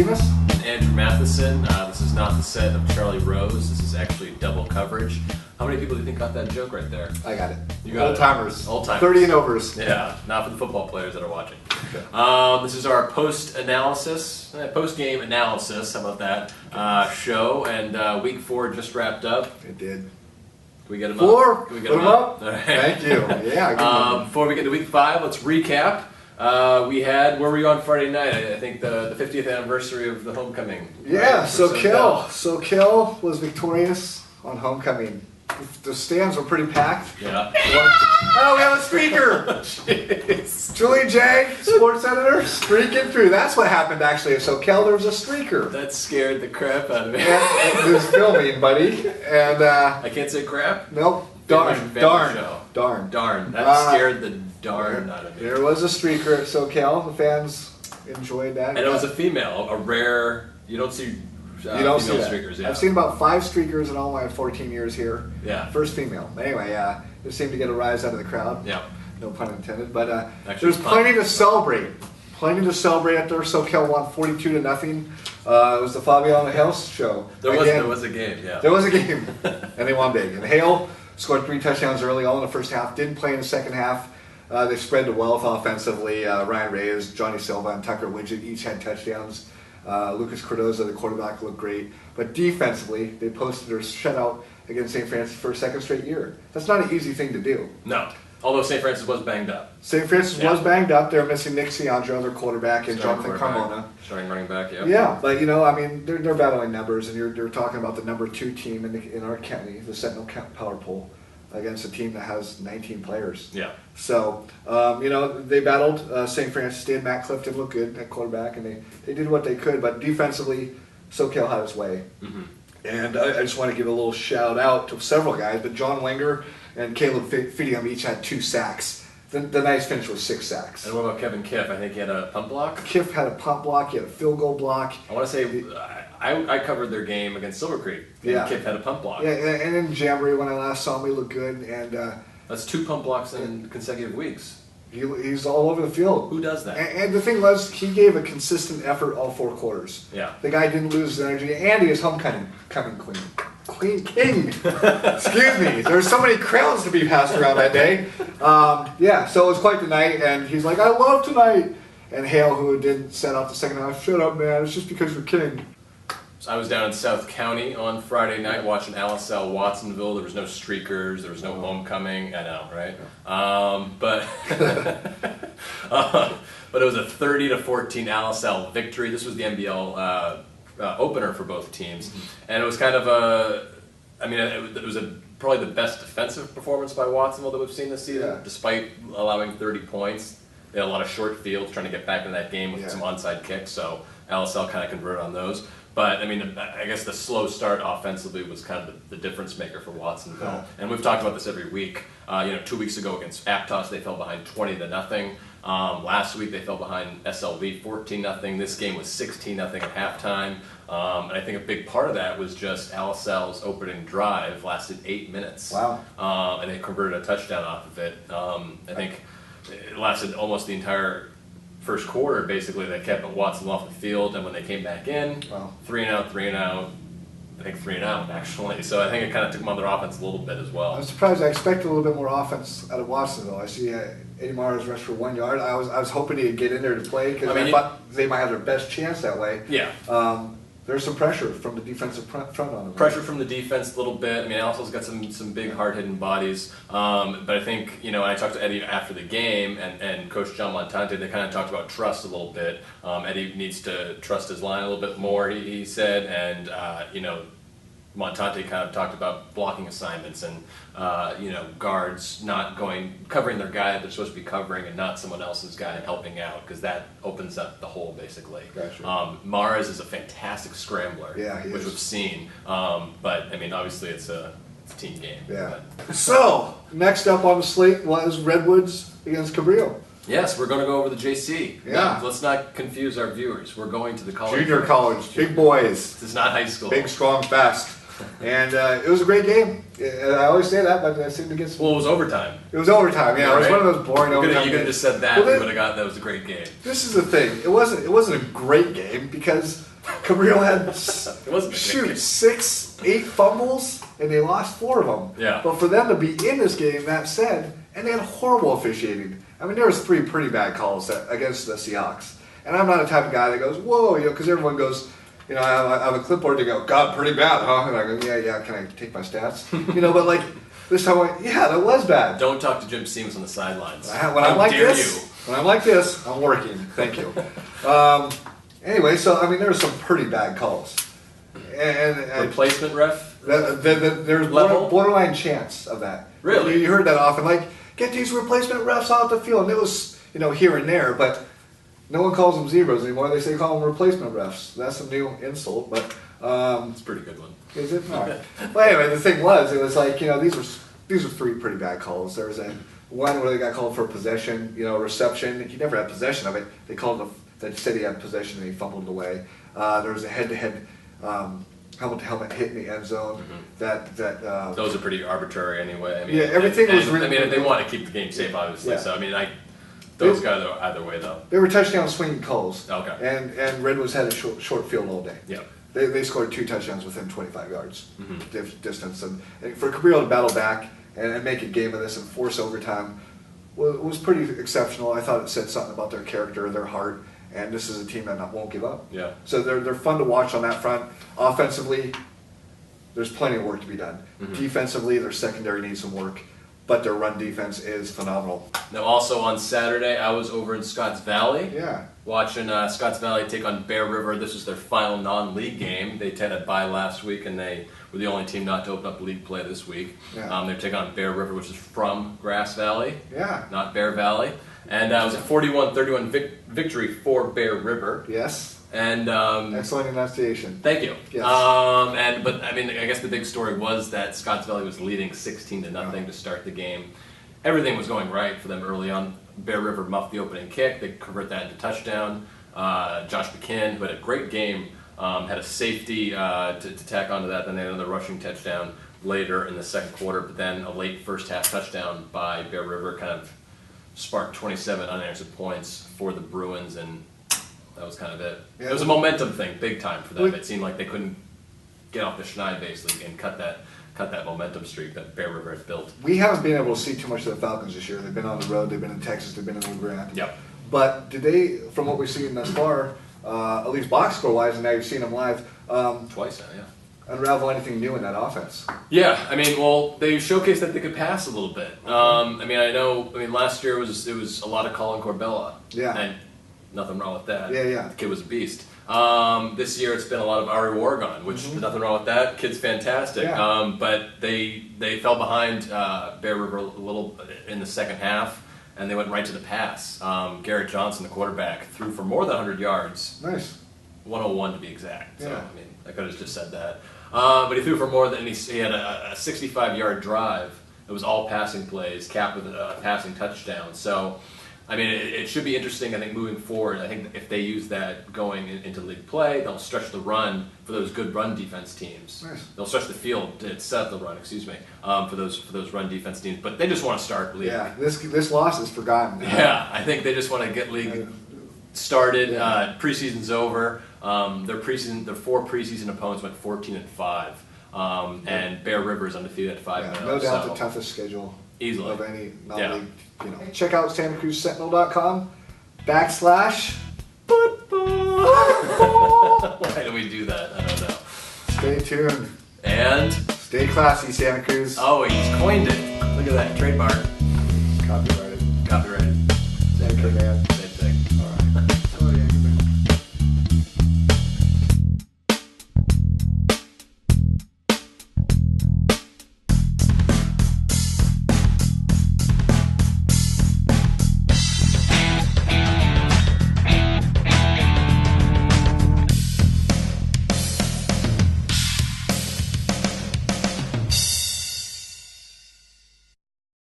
Demas. Andrew Matheson. This is not the set of Charlie Rose. This is actually double coverage. How many people do you think got that joke right there? I got it. You got Old timers. Old timers. 30 and overs. Yeah, not for the football players that are watching. This is our post-game analysis, how about that, show. And week 4 just wrapped up. It did. Can we get them 4. up? Can we get Put them them up? up. All right. Thank you. Yeah. Before we get to week 5, let's recap. Where were you on Friday night? I think the 50th anniversary of the homecoming. Yeah, right? Soquel was victorious on homecoming. The stands were pretty packed. Yeah. Oh, we have a streaker! Jeez. Julie J, sports editor, streaking through. That's what happened actually at Soquel. There was a streaker. That scared the crap out of me. It was filming, buddy. And, I can't say crap? nope. Darn. Darn. That scared the darn out of me. There was a streaker at Soquel. The fans enjoyed that. And it was a female, a rare, you don't see you don't see female that. streakers. Yeah. I've seen about 5 streakers in all my 14 years here. Yeah. First female. Anyway, it seemed to get a rise out of the crowd. Yeah. No pun intended. But Actually, there's it's fun. plenty to celebrate. Plenty to celebrate up there. Soquel won 42-0. It was the Fabiano Hale show. There was a game, yeah. There was a game, and they won big. And Hale scored 3 touchdowns early on in the first half. Didn't play in the second half. They spread the wealth offensively. Ryan Reyes, Johnny Silva, and Tucker Widget each had touchdowns. Lucas Cardozo, the quarterback, looked great. But defensively, they posted their shutout against St. Francis for a second straight year. That's not an easy thing to do. No. Although St. Francis was banged up. St. Francis was banged up. They're missing Nick Ciandro, their quarterback, and Jonathan Carmona. Starting running back, yeah. Yeah, but I mean, they're battling numbers, and you're talking about the number 2 team in our county, the Sentinel Power Poll, against a team that has 19 players. Yeah. So, they battled. St. Francis did. Matt Clifton looked good at quarterback, and they did what they could. But defensively, Soquel had his way. Mm-hmm. And I just want to give a little shout out to several guys, but John Wenger and Caleb Fidium each had 2 sacks. The night's finish was 6 sacks. And what about Kevin Kiff? I think he had a pump block. Kiff had a pump block. He had a field goal block. I want to say I covered their game against Silver Creek. And Yeah. Kiff had a pump block. Yeah, and in Jamboree when I last saw him, he looked good, and That's 2 pump blocks in consecutive weeks. he's all over the field. Who does that? And the thing was, he gave a consistent effort all 4 quarters. Yeah. The guy didn't lose his energy, and he is homecoming queen. Queen King. Excuse me. There's so many crowns to be passed around that day. So it was quite the night, and he's like, I love tonight. And Hale, who didn't set off the second half, shut up, man. It's just because you're king. So I was down in South County on Friday night watching LSL Watsonville. There was no streakers. There was no homecoming. I know, right? But but it was a 30-14 LSL victory. This was the NBL opener for both teams, and it was kind of it was probably the best defensive performance by Watsonville that we've seen this season, despite allowing 30 points. They had a lot of short fields trying to get back in that game with some onside kicks, so LSL kind of converted on those. But, I mean, I guess the slow start offensively was kind of the difference maker for Watsonville. And we've talked about this every week. 2 weeks ago against Aptos, they fell behind 20-0. Last week they fell behind SLV 14-0. This game was 16-0 at halftime. And I think a big part of that was just LSL's opening drive lasted 8 minutes. Wow. And they converted a touchdown off of it. I think it lasted almost the entire first quarter. Basically, they kept Watsonville off the field, and when they came back in, 3-and-out, 3-and-out. I think 3-and-out actually. So I think it kind of took them on their offense a little bit as well. I'm surprised. I expected a little bit more offense out of Watsonville. I see Eddie Mars rushed for 1 yard. I was hoping he'd get in there to play because I thought they might have their best chance that way. Yeah. There's some pressure from the defensive front on them. Pressure from the defense a little bit. I mean, Alto's got some big hard-hitting and I think, when I talked to Eddie after the game and Coach John Montante, they kind of talked about trust a little bit. Eddie needs to trust his line a little bit more, he said, and, Montante kind of talked about blocking assignments and, guards not covering their guy that they're supposed to be covering and not someone else's guy and helping out, because that opens up the hole, basically. Gotcha. Mars is a fantastic scrambler, which we've seen, but, I mean, obviously it's a team game. Yeah. So, next up on the slate was Redwoods against Cabrillo. Yes, we're going to go over the JC. Yeah. Let's not confuse our viewers. We're going to the college. Junior college, big boys. This is not high school. Big, strong, fast. And it was a great game. I always say that, but I seem to get some... Well, it was overtime. It was overtime, yeah. It was one of those boring overtime You could have just said that. We would have got that was a great game. This is the thing. It wasn't a great game because Cabrillo had It wasn't a shoot game. 6-8 fumbles, and they lost 4 of them. Yeah. But for them to be in this game, that said, and they had horrible officiating. I mean, there was 3 pretty bad calls against the Seahawks. And I'm not the type of guy that goes, whoa, because everyone goes, I have a clipboard to go, God, pretty bad, huh? And I go, yeah, can I take my stats? But like, this time, that was bad. Don't talk to Jim Seamus on the sidelines. When I'm like this, I'm working. Thank you. Anyway, so, there were some pretty bad calls. And Replacement ref? there's borderline chance of that. Really? You heard that often. Like, get these replacement refs off the field. And it was, here and there, but no one calls them zebras anymore. They say call them replacement refs. That's a new insult, but It's a pretty good one. is it? All right. Well, anyway, the thing was, it was like, these were 3 pretty bad calls. There was one where they got called for possession, reception. He never had possession of it. They called him. They said he had possession and he fumbled it away. There was a head-to-head helmet-to-helmet hit in the end zone. Mm-hmm. Those are pretty arbitrary anyway. Everything was. They want to keep the game safe, obviously. Yeah. So those guys are either way though. They were touchdown swinging calls. Okay. And Redwoods had a short field all day. Yeah. They scored 2 touchdowns within 25 yards distance, and for Cabrillo to battle back and make a game of this and force overtime was pretty exceptional. I thought it said something about their character, their heart, and this is a team that won't give up. Yeah. So they're fun to watch on that front. Offensively, there's plenty of work to be done. Defensively, their secondary needs some work, but their run defense is phenomenal. Now, also on Saturday, I was over in Scotts Valley. Yeah. Watching Scotts Valley take on Bear River. This was their final non-league game. They had a bye last week, and they were the only team not to open up league play this week. Yeah. They're taking on Bear River, which is from Grass Valley, Yeah. not Bear Valley. And it was a 41-31 victory for Bear River. Yes. And Excellent enunciation. thank you. Yes. But I guess the big story was that Scotts Valley was leading 16-0 to start the game. Everything was going right for them early on. Bear River muffed the opening kick. They convert that into touchdown. Josh McKinn, who had a great game, had a safety to tack onto that. Then they had another rushing touchdown later in the second quarter. But then a late first half touchdown by Bear River kind of sparked 27 unanswered points for the Bruins, and that was kind of it. Yeah. It was a momentum thing, big time for them. Well, It seemed like they couldn't get off the schneid basically and cut that momentum streak that Bear River had built. We haven't been able to see too much of the Falcons this year. They've been on the road. They've been in Texas. They've been in LeGrand. Yep. But did they, from what we've seen thus far, at least box score wise, and now you've seen them live, Twice now, yeah. unravel anything new in that offense? Yeah, they showcased that they could pass a little bit. Last year it was a lot of Colin Corbella. Yeah. And nothing wrong with that. Yeah. The kid was a beast. This year it's been a lot of Ari Wargon, which nothing wrong with that. Kid's fantastic. Yeah. But they fell behind Bear River a little in the second half, and they went right to the pass. Garrett Johnson, the quarterback, threw for more than 100 yards. Nice. 101 to be exact. So, Yeah. I could have just said that. But he threw for more than, he had a 65-yard drive. It was all passing plays, capped with a passing touchdown. So, it should be interesting, I think, moving forward. I think if they use that going into league play, they'll stretch the run for those good run defense teams. Nice. They'll stretch the field to set the run, for those run defense teams. But they just want to start league. Yeah, this loss is forgotten. Yeah, I think they just want to get league started. Yeah. Preseason's over. Their 4 preseason opponents went 14-5, and Bear River is undefeated at 5-0. Yeah, no doubt so the toughest schedule easily of any Yeah. non-league. Check out SantaCruzSentinel.com/football. Why do we do that? I don't know. Stay tuned. And Stay classy, Santa Cruz. he's coined it. Look at that trademark, Copyrighted. copyrighted. Thank you, man.